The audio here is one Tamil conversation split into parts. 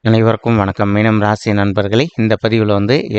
அனைவருக்கும் வணக்கம். மீனம் ராசி நண்பர்களே, இந்த பதிவில்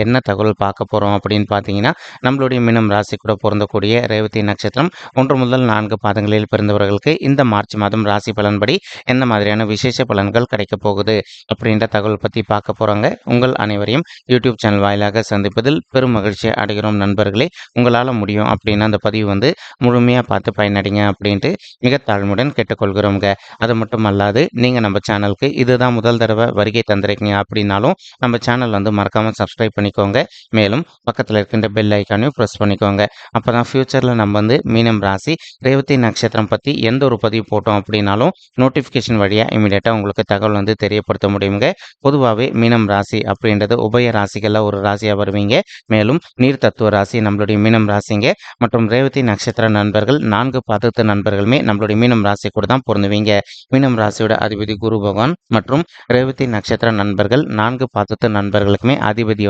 என்ன தகவல் பார்க்க போகிறோம் அப்படின்னு பார்த்தீங்கன்னா, நம்மளுடைய மீனம் ராசி கூட பொருந்தக்கூடிய ரேவதி நட்சத்திரம் 1 முதல் 4 பாதங்களில் பிறந்தவர்களுக்கு இந்த மார்ச் மாதம் ராசி பலன்படி என்ன மாதிரியான விசேஷ பலன்கள் கிடைக்கப் போகுது அப்படின்ற தகவல் பற்றி பார்க்க போகிறாங்க. உங்கள் அனைவரையும் யூடியூப் சேனல் வாயிலாக சந்திப்பதில் பெரும் மகிழ்ச்சியை அடைகிறோம் நண்பர்களே. உங்களால் முடியும் அப்படின்னு அந்த பதிவு முழுமையாக பார்த்து பயனடைங்க அப்படின்ட்டு மிக தாழ்மையுடன் கேட்டுக்கொள்கிறோங்க. அது மட்டும் அல்லாது நீங்கள் நம்ம சேனலுக்கு இதுதான் முதல் தடவை வருகை தந்திருக்கீங்க அப்படின்னாலும் நம்ம சேனல் மறக்காம சப்ஸ்கிரைப் பண்ணிக்கோங்க. மேலும் பக்கத்தில் இருக்கின்ற பெல் ஐக்கானையும் ப்ரெஸ் பண்ணிக்கோங்க. அப்பதான் ஃபியூச்சரில் நம்ம மீனம் ராசி ரேவதி நட்சத்திரம் பற்றி எந்த ஒரு பதிவு போட்டோம் அப்படின்னாலும் நோட்டிஃபிகேஷன் வழியாக இமீடியட்டாக உங்களுக்கு தகவல் தெரியப்படுத்த முடியுங்க. பொதுவாகவே மீனம் ராசி அப்படின்றது உபய ராசிகளில் ஒரு ராசியாக வருவீங்க. மேலும் நீர் தத்துவ ராசி நம்மளுடைய மீனம் ராசிங்க. மற்றும் ரேவதி நட்சத்திர நண்பர்கள் 4 பாதத்து நண்பர்களுமே நம்மளுடைய மீனம் ராசி கூட தான் பொருந்துவீங்க. மீனம் ராசியோட அதிபதி குரு பகவான் மற்றும் ரேவதி நட்சத்திர நண்பர்கள் 4 பாதத்து நண்பர்களுக்குமே அதிபதி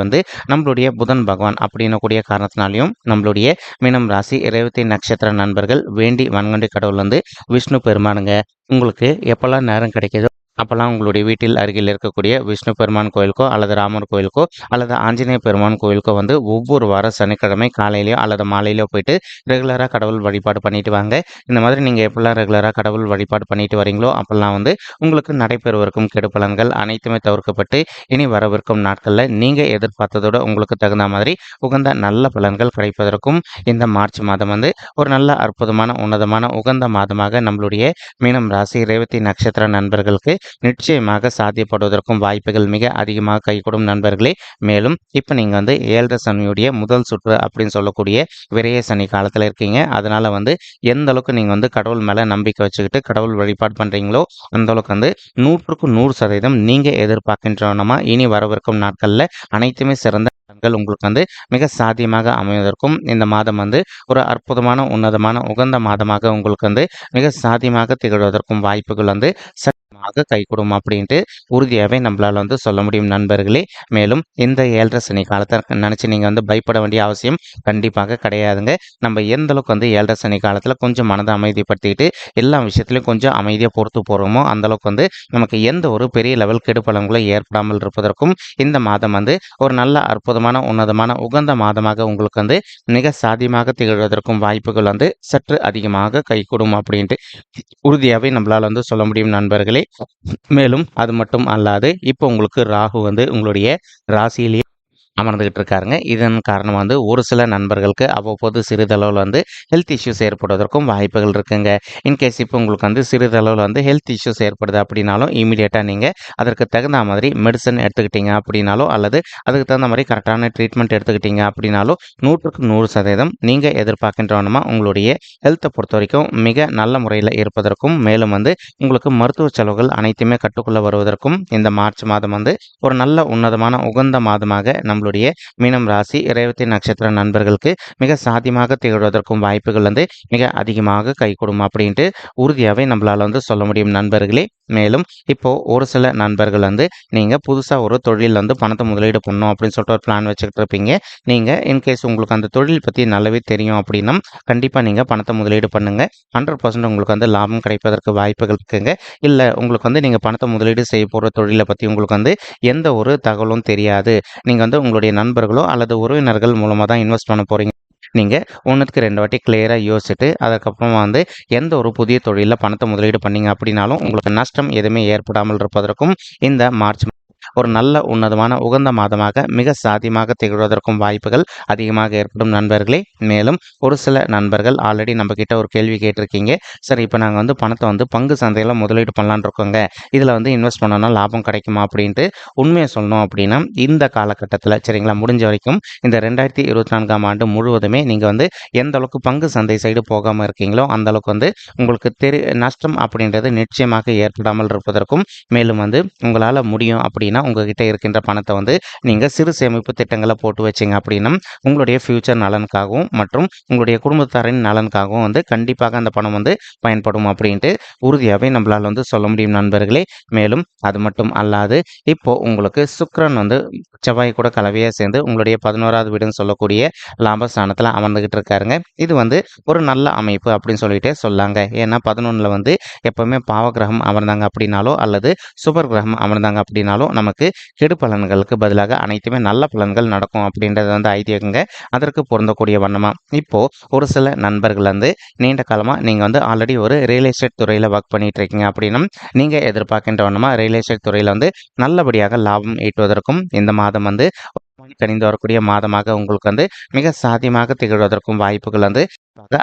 நம்மளுடைய புதன் பகவான் அப்படின்னு கூடிய காரணத்தினாலையும் நம்மளுடைய மீனம் ராசி ரேவதி நட்சத்திர நண்பர்கள் வேண்டி வணங்கி கடவுள் விஷ்ணு பெருமானுங்க. உங்களுக்கு எப்பெல்லாம் நேரம் கிடைக்குதோ அப்போல்லாம் உங்களுடைய வீட்டில் அருகில் இருக்கக்கூடிய விஷ்ணு பெருமான் கோயிலுக்கோ அல்லது ராமர் கோயிலுக்கோ அல்லது ஆஞ்சநேய பெருமான் கோயிலுக்கோ ஒவ்வொரு வாரம் சனிக்கிழமை காலையிலையோ அல்லது மாலையிலோ போயிட்டு ரெகுலராக கடவுள் வழிபாடு பண்ணிட்டு வாங்க. இந்த மாதிரி நீங்கள் எப்பெல்லாம் ரெகுலராக கடவுள் வழிபாடு பண்ணிட்டு வரீங்களோ அப்போல்லாம் உங்களுக்கு நடைபெறுவதற்கும் கெடு பலன்கள் அனைத்துமே தவிர்க்கப்பட்டு இனி வரவிருக்கும் நாட்களில் நீங்கள் எதிர்பார்த்ததோட உங்களுக்கு தகுந்த மாதிரி உகந்த நல்ல பலன்கள் கிடைப்பதற்கும் இந்த மார்ச் மாதம் ஒரு நல்ல அற்புதமான உன்னதமான உகந்த மாதமாக நம்மளுடைய மீனம் ராசி ரேவதி நட்சத்திர நண்பர்களுக்கு நிச்சயமாக சாத்தியப்படுவதற்கும் வாய்ப்புகள் மிக அதிகமாக கைகூடும் நண்பர்களே. மேலும் இப்போ நீங்கள் 7 சனியுடைய முதல் சுற்று அப்படின்னு சொல்லக்கூடிய விரைய சனி காலத்தில் இருக்கீங்க. அதனால எந்த அளவுக்கு நீங்கள் கடவுள் மேலே நம்பிக்கை வச்சுக்கிட்டு கடவுள் வழிபாடு பண்ணுறீங்களோ அந்த அளவுக்கு 100க்கு 100% நீங்கள் எதிர்பார்க்கின்றனமா இனி வரவிருக்கும் நாட்களில் அனைத்துமே சிறந்த உங்களுக்கு மிக சாத்தியமாக அமைவதற்கும் இந்த மாதம் ஒரு அற்புதமான உன்னதமான உகந்த மாதமாக உங்களுக்கு மிக சாத்தியமாக திகழ்வதற்கும் வாய்ப்புகள் கைகூடும் அப்படின்ட்டு உறுதியாகவே நம்மளால சொல்ல முடியும் நண்பர்களே. மேலும் இந்த 7 சனி காலத்தை நினைச்சு நீங்க பயப்பட வேண்டிய அவசியம் கண்டிப்பாக கிடையாதுங்க. நம்ம எந்த அளவுக்கு 7 சனி காலத்துல கொஞ்சம் மனதை அமைதிப்படுத்திக்கிட்டு எல்லா விஷயத்திலையும் கொஞ்சம் அமைதியாக பொறுத்து போறோமோ அந்த அளவுக்கு நமக்கு எந்த ஒரு பெரிய லெவல் கெடுபலன்களும் ஏற்படாமல் இருப்பதற்கும் இந்த மாதம் ஒரு நல்ல அற்புதமான உன்னதமான உகந்த மாதமாக உங்களுக்கு மிக சாத்தியமாக திகழ்வதற்கும் வாய்ப்புகள் சற்று அதிகமாக கைகூடும் அப்படின்ட்டு உறுதியாகவே நம்மளால சொல்ல முடியும் நண்பர்களே. மேலும் அது மட்டும் அல்லாது இப்போ உங்களுக்கு ராகு உங்களுடைய ராசியிலேயே அமர்ந்துகிட்டு இருக்காருங்க. இதன் காரணம் ஒரு சில நண்பர்களுக்கு அவ்வப்போது சிறிதளவில் ஹெல்த் இஷ்யூஸ் ஏற்படுவதற்கும் வாய்ப்புகள் இருக்குங்க. இன்கேஸ் இப்போ உங்களுக்கு சிறிதளவில் ஹெல்த் இஷ்யூஸ் ஏற்படுது அப்படின்னாலும் இமீடியட்டாக நீங்கள் அதற்கு தகுந்த மாதிரி மெடிசன் எடுத்துக்கிட்டீங்க அப்படின்னாலோ அல்லது அதுக்கு தகுந்த மாதிரி கரெக்டான ட்ரீட்மெண்ட் எடுத்துக்கிட்டீங்க அப்படின்னாலும் 100க்கு 100% நீங்கள் எதிர்பார்க்கின்றவனமா உங்களுடைய ஹெல்த்தை பொறுத்த வரைக்கும் மிக நல்ல முறையில் இருப்பதற்கும் மேலும் உங்களுக்கு மருத்துவ செலவுகள் அனைத்துமே கட்டுக்குள்ள வருவதற்கும் இந்த மார்ச் மாதம் ஒரு நல்ல உன்னதமான உகந்த மாதமாக நம்மளுடைய மீனம் ராசி ரேவதி நட்சத்திர நண்பர்களுக்கு மிக சாத்தியமாக திகழ்வதற்கும் வாய்ப்புகள் மிக அதிகமாக கைகூடும் அப்படின்ட்டு உறுதியாகவே நம்மளால சொல்ல முடியும் நண்பர்களே. மேலும் இப்போ ஒரு சில நண்பர்கள் நீங்க புதுசா ஒரு தொழில் பணத்தை முதலீடு பண்ணணும் அப்படின்னு சொல்லிட்டு ஒரு பிளான் வச்சுக்கிட்டு இருப்பீங்க. நீங்க இன்கேஸ் உங்களுக்கு அந்த தொழில் பத்தி நல்லாவே தெரியும் அப்படின்னா கண்டிப்பா நீங்க பணத்தை முதலீடு பண்ணுங்க. 100% உங்களுக்கு லாபம் கிடைப்பதற்கு வாய்ப்புகள் இருக்குங்க. இல்ல உங்களுக்கு நீங்க பணத்தை முதலீடு செய்ய போற தொழிலை பத்தி உங்களுக்கு எந்த ஒரு தகவலும் தெரியாது. நீங்க உங்களுடைய நண்பர்களோ அல்லது உறவினர்கள் மூலமா தான் இன்வெஸ்ட் பண்ண போறீங்க. நீங்க 1க்கு 2 வாட்டி கிளியரா யோசிச்சுட்டு அதுக்கப்புறமா எந்த ஒரு புதிய தொழிலில் பணத்தை முதலீடு பண்ணீங்க அப்படின்னாலும் உங்களுக்கு நஷ்டம் எதுவுமே ஏற்படாமல் இருப்பதற்கும் இந்த மார்ச் ஒரு நல்ல உன்னதமான உகந்த மாதமாக மிக சாத்தியமாக திகழ்வதற்கும் வாய்ப்புகள் அதிகமாக ஏற்படும் நண்பர்களே. மேலும் ஒரு சில நண்பர்கள் ஆல்ரெடி நம்ம கிட்ட ஒரு கேள்வி கேட்டிருக்கீங்க. சரி, இப்போ நாங்கள் பணத்தை பங்கு சந்தையில் முதலீடு பண்ணலான்னு இருக்கோங்க, இதில் இன்வெஸ்ட் பண்ணோன்னா லாபம் கிடைக்குமா அப்படின்ட்டு உண்மையை சொல்லணும் அப்படின்னா இந்த காலகட்டத்தில் சரிங்களா, முடிஞ்ச வரைக்கும் இந்த 2024ஆம் ஆண்டு முழுவதுமே நீங்கள் எந்த அளவுக்கு பங்கு சந்தை சைடு போகாமல் இருக்கீங்களோ அந்த அளவுக்கு உங்களுக்கு நஷ்டம் அப்படின்றது நிச்சயமாக ஏற்படாமல் இருப்பதற்கும் மேலும் உங்களால் முடியும் அப்படின்னா அப்படின்னா உங்ககிட்ட இருக்கின்ற பணத்தை வந்து நீங்கள் சிறு சேமிப்பு திட்டங்களை போட்டு வச்சிங்க அப்படின்னா உங்களுடைய ஃபியூச்சர் நலனுக்காகவும் மற்றும் உங்களுடைய குடும்பத்தாரின் நலனுக்காகவும் வந்து கண்டிப்பாக அந்த பணம் வந்து பயன்படும் அப்படின்ட்டு உறுதியாகவே நம்மளால் வந்து சொல்ல முடியும் நண்பர்களே. மேலும் அது மட்டும் அல்லாது இப்போ உங்களுக்கு சுக்கிரன் வந்து செவ்வாய் கூட கலவையாக சேர்ந்து உங்களுடைய 11வது வீடுன்னு சொல்லக்கூடிய லாபஸ்தானத்தில் அமர்ந்துகிட்டு இருக்காருங்க. இது வந்து ஒரு நல்ல அமைப்பு அப்படின்னு சொல்லிட்டே சொல்லாங்க. ஏன்னா 11ல் வந்து எப்பவுமே பாவ கிரகம் அமர்ந்தாங்க அப்படின்னாலோ அல்லது சுபர் கிரகம் அமர்ந்தாங்க அப்படின்னாலோ நமக்கு கெடு பலன்களுக்கு பதிலாக அனைத்துமே நல்ல பலன்கள் நடக்கும் அப்படின்றது வந்து ஐதீகங்க. அதற்கு பொருந்தக்கூடிய வண்ணமா இப்போ ஒரு சில நண்பர்கள் வந்து நீண்ட காலமாக நீங்கள் வந்து ஆல்ரெடி ஒரு ரியல் எஸ்டேட் துறையில் ஒர்க் பண்ணிட்டு இருக்கீங்க அப்படின்னா நீங்கள் எதிர்பார்க்கின்ற வண்ணமாக ரியல் எஸ்டேட் துறையில் வந்து நல்லபடியாக லாபம் ஈட்டுவதற்கும் இந்த மாதம் வந்து கணிந்து வரக்கூடிய மாதமாக உங்களுக்கு வந்து மிக சாத்தியமாக திகழ்வதற்கும் வாய்ப்புகள் வந்து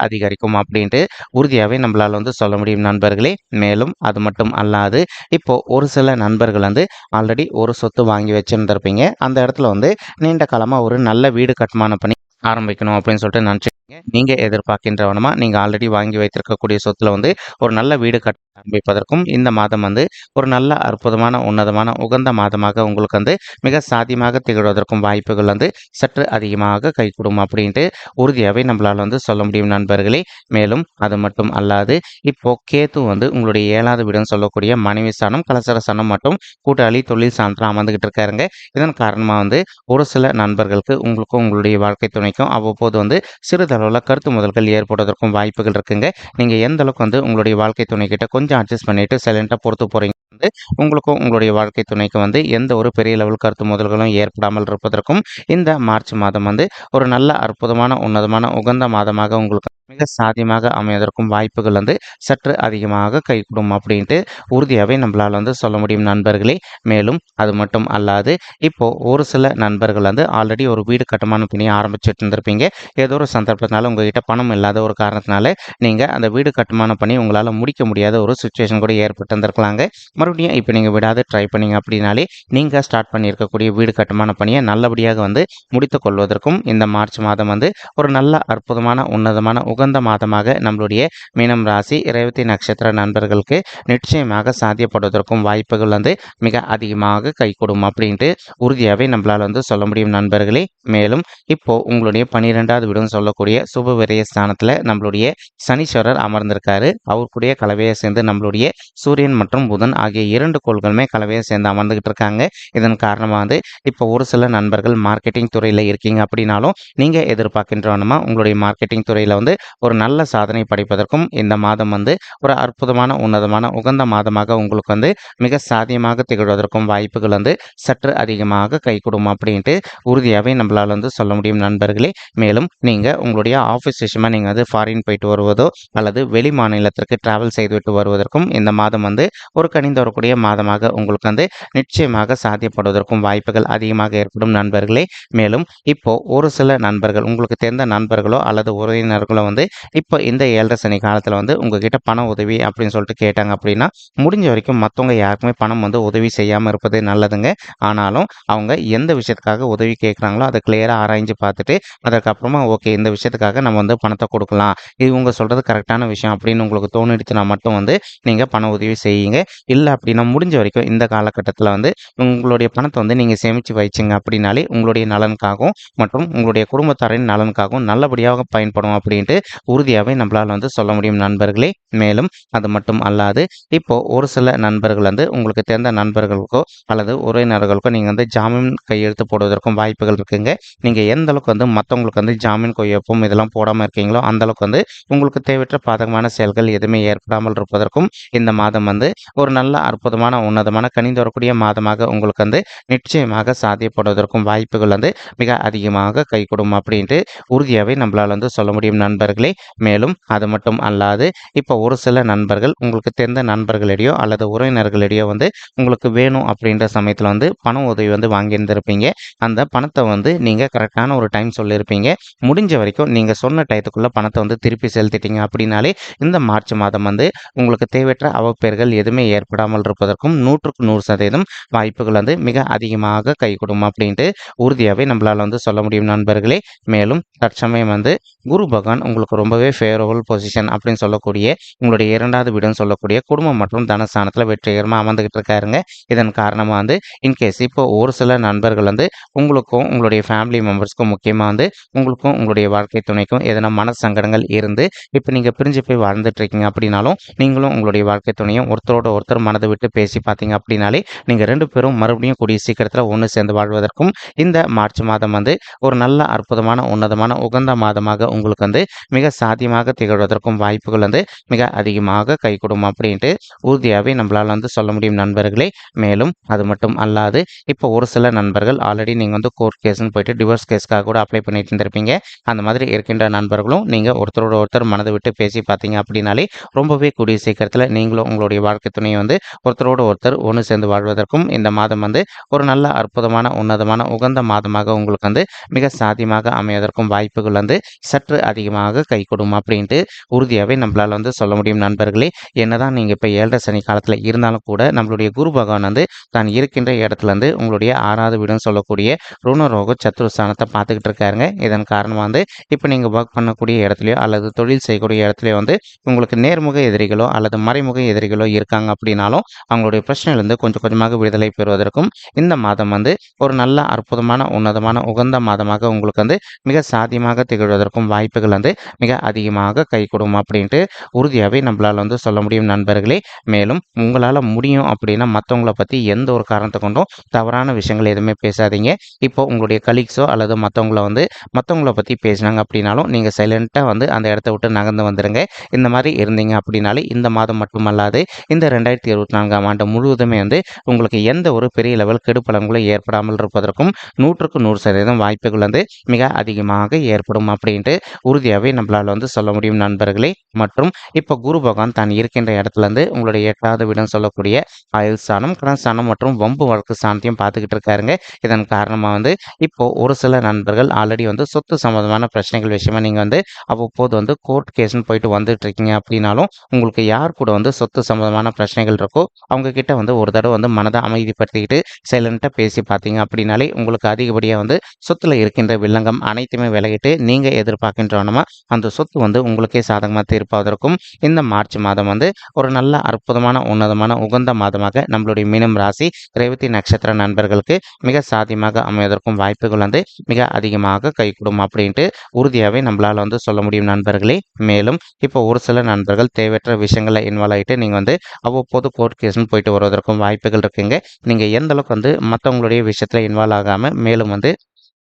அதிகரிக்கும் அப்படின்ட்டு உறுதியாகவே நம்மளால் வந்து சொல்ல முடியும் நண்பர்களே. மேலும் அது மட்டும் அல்லாது இப்போ ஒரு சில நண்பர்கள் வந்து ஆல்ரெடி ஒரு சொத்து வாங்கி வச்சிருந்திருப்பீங்க. அந்த இடத்துல வந்து நீண்ட காலமாக ஒரு நல்ல வீடு கட்டுமான பணி ஆரம்பிக்கணும் அப்படின்னு சொல்லிட்டு நினச்சிருக்கீங்க. நீங்கள் எதிர்பார்க்கின்றவனமா நீங்கள் ஆல்ரெடி வாங்கி வைத்திருக்கக்கூடிய சொத்துல வந்து ஒரு நல்ல வீடு கட்ட ஆரம்பிப்பதற்கும் இந்த மாதம் வந்து ஒரு நல்ல அற்புதமான உன்னதமான உகந்த மாதமாக உங்களுக்கு வந்து மிக சாத்தியமாக திகழ்வதற்கும் வாய்ப்புகள் வந்து சற்று அதிகமாக கைகூடும் அப்படின்ட்டு உறுதியாகவே நம்மளால் வந்து சொல்ல முடியும் நண்பர்களே. மேலும் அது மட்டும் அல்லாது இப்போ கேத்து வந்து உங்களுடைய 7வது வீடுன்னு சொல்லக்கூடிய மனைவி ஸ்தானம், கலசர ஸ்தானம் மற்றும் கூட்டாளி தொழில் ஸ்தானத்தில் அமர்ந்துகிட்டு இருக்காருங்க. இதன் காரணமாக வந்து ஒரு சில நண்பர்களுக்கு உங்களுக்கும் உங்களுடைய வாழ்க்கை துணைக்கும் அவ்வப்போது வந்து சிறிதளவில் கருத்து முதல்கள் ஏற்படுவதற்கும் வாய்ப்புகள் இருக்குங்க. நீங்கள் எந்த அளவுக்கு வந்து உங்களுடைய வாழ்க்கை துணைக்கிட்ட கொஞ்சம் அட்ஜஸ்ட் பண்ணிட்டு சைலண்டாக பொறுத்து போகிறீங்க வந்து உங்களுக்கும் உங்களுடைய வாழ்க்கை துணைக்கு வந்து எந்த ஒரு பெரிய லெவல் கருத்து முதல்களும் ஏற்படாமல் இருப்பதற்கும் இந்த மார்ச் மாதம் வந்து ஒரு நல்ல அற்புதமான உன்னதமான உகந்த மாதமாக உங்களுக்கு மிக சாத்தியமாக அமைவதற்கும் வாய்ப்புகள் வந்து சற்று அதிகமாக கைகூடும் அப்படின்ட்டு உறுதியாகவே நம்மளால் வந்து சொல்ல முடியும் நண்பர்களே. மேலும் அது மட்டும் அல்லாது இப்போ ஒரு சில நண்பர்கள் வந்து ஆல்ரெடி ஒரு வீடு கட்டுமான பணியை ஆரம்பிச்சுட்டு இருந்திருப்பீங்க. ஏதோ ஒரு சந்தர்ப்பத்தினால உங்ககிட்ட பணம் இல்லாத ஒரு காரணத்தினால நீங்கள் அந்த வீடு கட்டுமான பணி உங்களால் முடிக்க முடியாத ஒரு சுச்சுவேஷன் கூட ஏற்பட்டு இருந்திருக்கலாங்க. மறுபடியும் இப்போ நீங்கள் விடாது ட்ரை பண்ணீங்க அப்படின்னாலே நீங்கள் ஸ்டார்ட் பண்ணியிருக்கக்கூடிய வீடு கட்டுமான பணியை நல்லபடியாக வந்து முடித்து கொள்வதற்கும் இந்த மார்ச் மாதம் வந்து ஒரு நல்ல அற்புதமான உன்னதமான உகந்த மாதமாக நம்மளுடைய மீனம் ராசி ரேவதி நட்சத்திர நண்பர்களுக்கு நிச்சயமாக சாத்தியப்படுவதற்கும் வாய்ப்புகள் வந்து மிக அதிகமாக கைகூடும் அப்படின்ட்டு உறுதியாகவே நம்மளால் வந்து சொல்ல முடியும் நண்பர்களே. மேலும் இப்போ உங்களுடைய 12வது வீடுன்னு சொல்லக்கூடிய சுப விரய ஸ்தானத்தில் நம்மளுடைய சனீஸ்வரர் அமர்ந்திருக்காரு. அவருக்குடைய கலவையை சேர்ந்து நம்மளுடைய சூரியன் மற்றும் புதன் ஆகிய 2 கோள்களுமே கலவையை சேர்ந்து அமர்ந்துகிட்டு இருக்காங்க. இதன் காரணமாக வந்து இப்போ ஒரு சில நண்பர்கள் மார்க்கெட்டிங் துறையில் இருக்கீங்க அப்படின்னாலும் நீங்கள் எதிர்பார்க்கின்றவனமா உங்களுடைய மார்க்கெட்டிங் துறையில் வந்து ஒரு நல்ல சாதனை படைப்பதற்கும் இந்த மாதம் வந்து ஒரு அற்புதமான உன்னதமான உகந்த மாதமாக உங்களுக்கு வந்து மிக சாத்தியமாக திகழ்வதற்கும் வாய்ப்புகள் வந்து சற்று அதிகமாக கைகூடும் அப்படின்ட்டு உறுதியாகவே நம்மளால் வந்து சொல்ல முடியும் நண்பர்களே. மேலும் நீங்கள் உங்களுடைய ஆஃபீஸ் விஷயமா நீங்கள் வந்து ஃபாரின் போயிட்டு வருவதோ அல்லது வெளி மாநிலத்திற்கு டிராவல் செய்துவிட்டு வருவதற்கும் இந்த மாதம் வந்து ஒரு கனிந்து வரக்கூடிய மாதமாக உங்களுக்கு வந்து நிச்சயமாக சாத்தியப்படுவதற்கும் வாய்ப்புகள் அதிகமாக ஏற்படும் நண்பர்களே. மேலும் இப்போ ஒரு சில நண்பர்கள் உங்களுக்கு தெரிந்த நண்பர்களோ அல்லது உறவினர்களோ வந்து இப்போ இந்த 7.5 சனி காலத்தில் வந்து உங்ககிட்ட பண உதவி அப்படின்னு சொல்லிட்டு கேட்டாங்க அப்படின்னா முடிஞ்ச வரைக்கும் மற்றவங்க யாருக்குமே பணம் வந்து உதவி செய்யாமல் இருப்பது நல்லதுங்க. ஆனாலும் அவங்க எந்த விஷயத்துக்காக உதவி கேட்குறாங்களோ அதை கிளியராக ஆராய்ஞ்சு பார்த்துட்டு அதுக்கப்புறமா ஓகே இந்த விஷயத்துக்காக நம்ம வந்து பணத்தை கொடுக்கலாம், இது இவங்க சொல்கிறது கரெக்டான விஷயம் அப்படின்னு உங்களுக்கு தோணிடுச்சுன்னா மட்டும் வந்து நீங்கள் பண உதவி செய்யுங்க. இல்லை அப்படின்னா முடிஞ்ச வரைக்கும் இந்த காலகட்டத்தில் வந்து உங்களுடைய பணத்தை வந்து நீங்கள் சேமித்து வச்சிங்க அப்படின்னாலே உங்களுடைய நலனுக்காகவும் மற்றும் உங்களுடைய குடும்பத்தாரின் நலனுக்காகவும் நல்லபடியாக பயன்படும் அப்படின்ட்டு உறுதியாகவே நம்மளால் வந்து சொல்ல முடியும் நண்பர்களே. மேலும் அது மட்டும் அல்லாது இப்போ ஒரு சில நண்பர்கள் வந்து உங்களுக்கு தெரிந்த நண்பர்களுக்கோ அல்லது உறவினர்களுக்கோ நீங்கள் வந்து ஜாமீன் கையெழுத்து போடுவதற்கும் வாய்ப்புகள் இருக்குங்க. நீங்கள் எந்த அளவுக்கு வந்து மற்றவங்களுக்கு வந்து ஜாமீன் கையொப்பம் இதெல்லாம் போடாமல் இருக்கீங்களோ அந்த அளவுக்கு வந்து உங்களுக்கு தேவையற்ற பாதகமான செயல்கள் எதுவுமே ஏற்படாமல் இருப்பதற்கும் இந்த மாதம் வந்து ஒரு நல்ல அற்புதமான உன்னதமான கனிந்து வரக்கூடிய மாதமாக உங்களுக்கு வந்து நிச்சயமாக சாத்தியப்படுவதற்கும் வாய்ப்புகள் வந்து மிக அதிகமாக கைகூடும் அப்படின்ட்டு உறுதியாகவே நம்மளால் வந்து சொல்ல முடியும் நண்பர்களே. மேலும் அது மட்டும் அல்லாது இப்போ ஒரு சில நண்பர்கள் உங்களுக்கு தெரிந்த நண்பர்களிடையோ அல்லது உறவினர்களிடையோ வந்து உங்களுக்கு வேணும் அப்படின்ற சமயத்தில் வந்து பண உதவி வந்து வாங்கியிருந்திருப்பீங்க. அந்த பணத்தை வந்து நீங்கள் கரெக்டான ஒரு டைம் சொல்லியிருப்பீங்க. முடிஞ்ச வரைக்கும் நீங்கள் சொன்ன டயத்துக்குள்ளே பணத்தை வந்து திருப்பி செலுத்திட்டீங்க அப்படின்னாலே இந்த மார்ச் மாதம் வந்து உங்களுக்கு தேவையற்ற அவப்பெயர்கள் எதுவுமே ஏற்படாமல் இருப்பதற்கும் 100க்கு 100% வாய்ப்புகள் வந்து மிக அதிகமாக கைகூடும் அப்படின்ட்டு உறுதியாகவே நம்மளால் வந்து சொல்ல முடியும் நண்பர்களே. மேலும் தற்சமயம் வந்து குரு பகவான் உங்களுக்கு உங்களுக்கு ரொம்பவே ஃபேவரபிள் பொசிஷன் அப்படின்னு சொல்லக்கூடிய உங்களுடைய 2வது வீடுன்னு சொல்லக்கூடிய குடும்பம் மற்றும் தனஸ்தானத்துல வெற்றிகரமா அமர்ந்துகிட்டு இருக்காருங்க. இதன் காரணமா வந்து இன்கேஸ் இப்போ ஒரு சில நண்பர்கள் வந்து உங்களுக்கும் உங்களுடைய ஃபேமிலி மெம்பர்ஸ்க்கும் முக்கியமா வந்து உங்களுக்கும் உங்களுடைய வாழ்க்கை துணைக்கும் எதனா மன சங்கடங்கள் இருந்து இப்போ நீங்க பிரிஞ்சு போய் வாழ்ந்துட்டு இருக்கீங்க அப்படின்னாலும் நீங்களும் உங்களுடைய வாழ்க்கை துணையும் ஒருத்தரோட ஒருத்தர் மனதை விட்டு பேசி பார்த்தீங்க அப்படின்னாலே நீங்க 2 பேரும் மறுபடியும் கூடிய சீக்கிரத்துல ஒன்று சேர்ந்து வாழ்வதற்கும் இந்த மார்ச் மாதம் வந்து ஒரு நல்ல அற்புதமான உன்னதமான உகந்த மாதமாக உங்களுக்கு வந்து மிக சாத்தியமாக திகழ்வதற்கும் வாய்ப்புகள் வந்து மிக அதிகமாக கைகூடும் அப்படின்ட்டு உறுதியாகவே நம்மளால வந்து சொல்ல முடியும் நண்பர்களே. மேலும் அது மட்டும் அல்லாது இப்போ ஒரு சில நண்பர்கள் ஆல்ரெடி நீங்க வந்து கோர்ட் கேஸ்ன்னு போயிட்டு டிவோர்ஸ் கேஸ்க்காக கூட அப்ளை பண்ணிட்டு இருந்திருப்பீங்க. அந்த மாதிரி இருக்கின்ற நண்பர்களும் நீங்க ஒருத்தரோட ஒருத்தர் மனதை விட்டு பேசி பார்த்தீங்க அப்படின்னாலே ரொம்பவே கூடிய சீக்கிரத்தில் நீங்களும் உங்களுடைய வாழ்க்கை துணையை வந்து ஒருத்தரோட ஒருத்தர் ஒன்று சேர்ந்து வாழ்வதற்கும் இந்த மாதம் வந்து ஒரு நல்ல அற்புதமான உன்னதமான உகந்த மாதமாக உங்களுக்கு வந்து மிக சாத்தியமாக அமைவதற்கும் வாய்ப்புகள் வந்து சற்று அதிகமாக கைகூடும் அப்படின்ட்டு உறுதியாகவே நம்மளால வந்து சொல்ல முடியும் நண்பர்களே. என்னதான் நீங்க இப்போ 7.5 சனி காலத்தில் இருந்தாலும் கூட நம்மளுடைய குரு பகவான் வந்து தான் இருக்கின்ற இடத்துல இருந்து உங்களுடைய 6வது வீடுன்னு சொல்லக்கூடிய ருணரோக சத்துருஸ்தானத்தை பார்த்துக்கிட்டு இருக்காருங்க. இதன் காரணமாக வந்து இப்போ நீங்கள் ஒர்க் பண்ணக்கூடிய இடத்துலையோ அல்லது தொழில் செய்யக்கூடிய இடத்துலையோ வந்து உங்களுக்கு நேர்முக எதிரிகளோ அல்லது மறைமுக எதிரிகளோ இருக்காங்க அப்படின்னாலும் அவங்களுடைய பிரச்சனையிலிருந்து கொஞ்சம் கொஞ்சமாக விடுதலை பெறுவதற்கும் இந்த மாதம் வந்து ஒரு நல்ல அற்புதமான உன்னதமான உகந்த மாதமாக உங்களுக்கு வந்து மிக சாத்தியமாக திகழ்வதற்கும் வாய்ப்புகள் வந்து மிக அதிகமாக கைகூடும் அப்படின்ட்டு உறுதியாகவே நம்மளால் வந்து சொல்ல முடியும் நண்பர்களே. மேலும் உங்களால் முடியும் அப்படின்னா மற்றவங்கள பற்றி எந்த ஒரு காரணத்தை கொண்டும் தவறான விஷயங்கள் எதுவுமே பேசாதீங்க. இப்போ உங்களுடைய கலீக்ஸோ அல்லது மற்றவங்கள பற்றி பேசினாங்க அப்படின்னாலும் நீங்கள் சைலண்ட்டாக வந்து அந்த இடத்த விட்டு நகர்ந்து வந்துடுங்க. இந்த மாதிரி இருந்தீங்க அப்படின்னாலே இந்த மாதம் மட்டுமல்லாது இந்த 2024ஆம் ஆண்டு முழுவதுமே வந்து உங்களுக்கு எந்த ஒரு பெரிய லெவல் கெடுபலன்களும் ஏற்படாமல் இருப்பதற்கும் 100க்கு 100% வாய்ப்புகள் வந்து மிக அதிகமாக ஏற்படும் அப்படின்ட்டு உறுதியாகவே நம்மளால் வந்து சொல்ல முடியும் நண்பர்களே. மற்றும் இப்போ குரு பகவான் தான் இருக்கின்ற இடத்துல இருந்து உங்களுடைய 8வது வீடுன்னு சொல்லக்கூடிய ஆயுள் ஸ்தானம், கடன் ஸ்தானம் மற்றும் வம்பு வழக்கு ஸ்தானத்தையும் பார்த்துக்கிட்டு இருக்காருங்க. இதன் காரணமாக வந்து இப்போ ஒரு சில நண்பர்கள் ஆல்ரெடி வந்து சொத்து சம்பந்தமான பிரச்சனைகள் விஷயமா நீங்கள் வந்து அவ்வப்போது வந்து கோர்ட் கேஸ்ன்னு போயிட்டு வந்துட்டு இருக்கீங்க அப்படின்னாலும் உங்களுக்கு யார் கூட வந்து சொத்து சம்பந்தமான பிரச்சனைகள் இருக்கோ அவங்க கிட்ட வந்து ஒரு தடவை வந்து மனதை அமைதிப்படுத்திக்கிட்டு சைலண்ட்டாக பேசி பார்த்தீங்க அப்படின்னாலே உங்களுக்கு அதிகப்படியாக வந்து சொத்துல இருக்கின்ற வில்லங்கம் அனைத்துமே விலகிட்டு நீங்கள் எதிர்பார்க்கின்றவனமா அந்த சொத்து வந்து உங்களுக்கே சாதகமாக தீர்ப்பதற்கும் இந்த மார்ச் மாதம் வந்து ஒரு நல்ல அற்புதமான உன்னதமான உகந்த மாதமாக நம்மளுடைய மீனம் ராசி ரேவதி நட்சத்திர நண்பர்களுக்கு மிக சாத்தியமாக அமைவதற்கும் வாய்ப்புகள் வந்து மிக அதிகமாக கைகூடும் அப்படின்ட்டு உறுதியாகவே நம்மளால் வந்து சொல்ல முடியும் நண்பர்களே. மேலும் இப்போ ஒரு சில நண்பர்கள் தேவையற்ற விஷயங்களை இன்வால்வ் ஆகிட்டு நீங்கள் வந்து அவ்வப்போது கோர்ட் கேஸ்ன்னு போயிட்டு வருவதற்கும் வாய்ப்புகள் இருக்குங்க. நீங்கள் எந்த அளவுக்கு வந்து மற்றவங்களுடைய விஷயத்தில் இன்வால்வ் ஆகாமல் மேலும் வந்து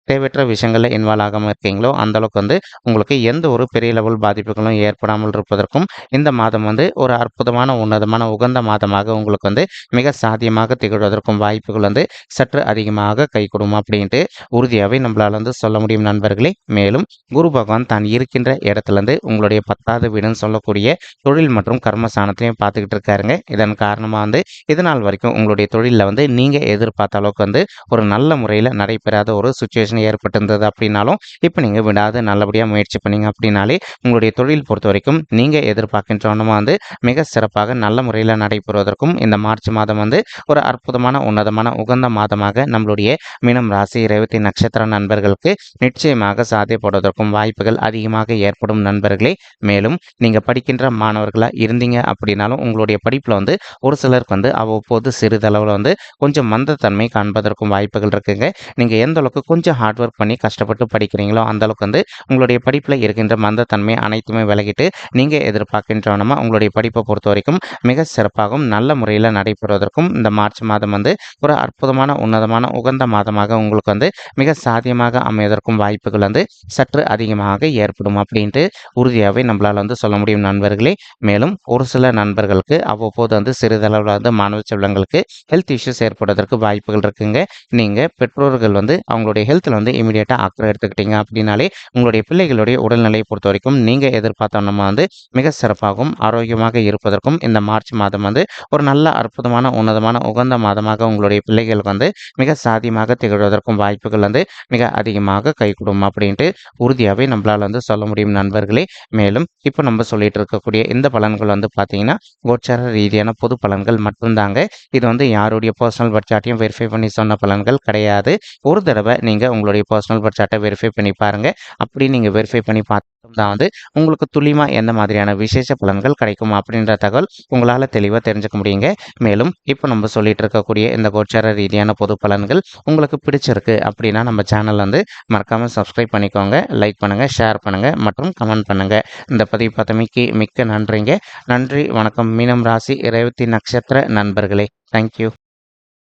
தேவையற்ற விஷயங்களில் இன்வால்வ் ஆகாமல் இருக்கீங்களோ அந்த அளவுக்கு வந்து உங்களுக்கு எந்த ஒரு பெரிய லெவல் பாதிப்புகளும் ஏற்படாமல் இருப்பதற்கும் இந்த மாதம் வந்து ஒரு அற்புதமான உன்னதமான உகந்த மாதமாக உங்களுக்கு வந்து மிக சாத்தியமாக திகழ்வதற்கும் வாய்ப்புகள் வந்து சற்று அதிகமாக கைகூடும் அப்படின்ட்டு உறுதியாகவே நம்மளால் வந்து சொல்ல முடியும் நண்பர்களே. மேலும் குரு பகவான் தான் இருக்கின்ற இடத்துலேருந்து உங்களுடைய 10வது வீடுன்னு சொல்லக்கூடிய தொழில் மற்றும் கர்மஸ்தானத்தையும் பார்த்துக்கிட்டு இருக்காருங்க. இதன் காரணமாக வந்து இதனால் வரைக்கும் உங்களுடைய தொழிலில் வந்து நீங்கள் எதிர்பார்த்த அளவுக்கு வந்து ஒரு நல்ல முறையில் நடைபெறாத ஒரு சுச்சுவேஷன் ஏற்பட்டிருந்தது அப்படின்னாலும் இப்போ நீங்கள் விடாது நல்லபடியாக முயற்சி பண்ணீங்க அப்படின்னாலே உங்களுடைய தொழில் பொறுத்த வரைக்கும் நீங்கள் எதிர்பார்க்கின்றவனமாக வந்து மிக சிறப்பாக நல்ல முறையில் நடைபெறுவதற்கும் இந்த மார்ச் மாதம் வந்து ஒரு அற்புதமான உன்னதமான உகந்த மாதமாக நம்மளுடைய மீனம் ராசி ரேவதி நட்சத்திர நண்பர்களுக்கு நிச்சயமாக சாத்தியப்படுவதற்கும் வாய்ப்புகள் அதிகமாக ஏற்படும் நண்பர்களே. மேலும் நீங்கள் படிக்கின்ற மாணவர்களாக இருந்தீங்க அப்படின்னாலும் உங்களுடைய படிப்பில் வந்து ஒரு சிலருக்கு வந்து அவ்வப்போது சிறிதளவில் வந்து கொஞ்சம் மந்தத்தன்மை காண்பதற்கும் வாய்ப்புகள் இருக்குங்க. நீங்கள் எந்த அளவுக்கு கொஞ்சம் ஹார்ட் ஒர்க் பண்ணி கஷ்டப்பட்டு படிக்கிறீங்களோ அந்த அளவுக்கு வந்து உங்களுடைய படிப்பில் இருக்கின்ற மந்தத்தன்மை அனைத்துமே விலகிட்டு நீங்கள் எதிர்பார்க்கின்றவனமா உங்களுடைய படிப்பை பொறுத்த வரைக்கும் மிக சிறப்பாகவும் நல்ல முறையில் நடைபெறுவதற்கும் இந்த மார்ச் மாதம் வந்து ஒரு அற்புதமான உன்னதமான உகந்த மாதமாக உங்களுக்கு வந்து மிக சாத்தியமாக அமைவதற்கும் வாய்ப்புகள் வந்து சற்று அதிகமாக ஏற்படும் அப்படின்ட்டு உறுதியாகவே நம்மளால் வந்து சொல்ல முடியும் நண்பர்களே. மேலும் ஒரு சில நண்பர்களுக்கு அவ்வப்போது வந்து சிறிதளவில் வந்து மாணவ செல்வங்களுக்கு ஹெல்த் இஷ்யூஸ் ஏற்படுவதற்கு வாய்ப்புகள் இருக்குங்க. நீங்கள் பெற்றோர்கள் வந்து அவங்களுடைய ஹெல்த்தில் வந்து இமீடியட்டாக அக்கறை எடுத்துக்கிட்டீங்க அப்படின்னாலே உங்களுடைய பிள்ளைகளுடைய உடல்நிலையை பொறுத்த வரைக்கும் நீங்கள் எதிர்பார்த்த நம்ம வந்து மிக சிறப்பாகவும் ஆரோக்கியமாக இருப்பதற்கும் இந்த மார்ச் மாதம் வந்து ஒரு நல்ல அற்புதமான உன்னதமான உகந்த மாதமாக உங்களுடைய பிள்ளைகளுக்கு வந்து மிக சாத்தியமாக திகழ்வதற்கும் வாய்ப்புகள் வந்து மிக அதிகமாக கைகூடும் அப்படின்ட்டு உறுதியாகவே நம்மளால் வந்து சொல்ல முடியும் நண்பர்களே. மேலும் இப்போ நம்ம சொல்லிட்டு இருக்கக்கூடிய இந்த பலன்கள் வந்து பார்த்தீங்கன்னா கோச்சார ரீதியான பொது பலன்கள் மட்டும்தாங்க. இது வந்து யாருடைய பர்சனல் பட்ஜெட்டையும் வெரிஃபை பண்ணி சொன்ன பலன்கள் கிடையாது. ஒரு தடவை நீங்கள் உங்களுடைய பர்சனல் பர்த் சார்ட்டை வெரிஃபை பண்ணி பாருங்கள். அப்படி நீங்கள் வெரிஃபை பண்ணி பார்த்தா தான் வந்து உங்களுக்கு துல்லியமாக எந்த மாதிரியான விசேஷ பலன்கள் கிடைக்கும் அப்படின்ற தகவல் உங்களால் தெளிவாக தெரிஞ்சுக்க முடியுங்க. மேலும் இப்போ நம்ம சொல்லிட்டு இருக்கக்கூடிய இந்த கோச்சார ரீதியான பொது பலன்கள் உங்களுக்கு பிடிச்சிருக்கு அப்படின்னா நம்ம சேனல் வந்து மறக்காமல் சப்ஸ்கிரைப் பண்ணிக்கோங்க. லைக் பண்ணுங்கள், ஷேர் பண்ணுங்கள் மற்றும் கமெண்ட் பண்ணுங்கள். இந்த பதிவு பார்த்தமைக்கு மிக்க நன்றிங்க. நன்றி, வணக்கம். மீனம் ராசி ரேவதி நட்சத்திர நண்பர்களே, தேங்க்யூ.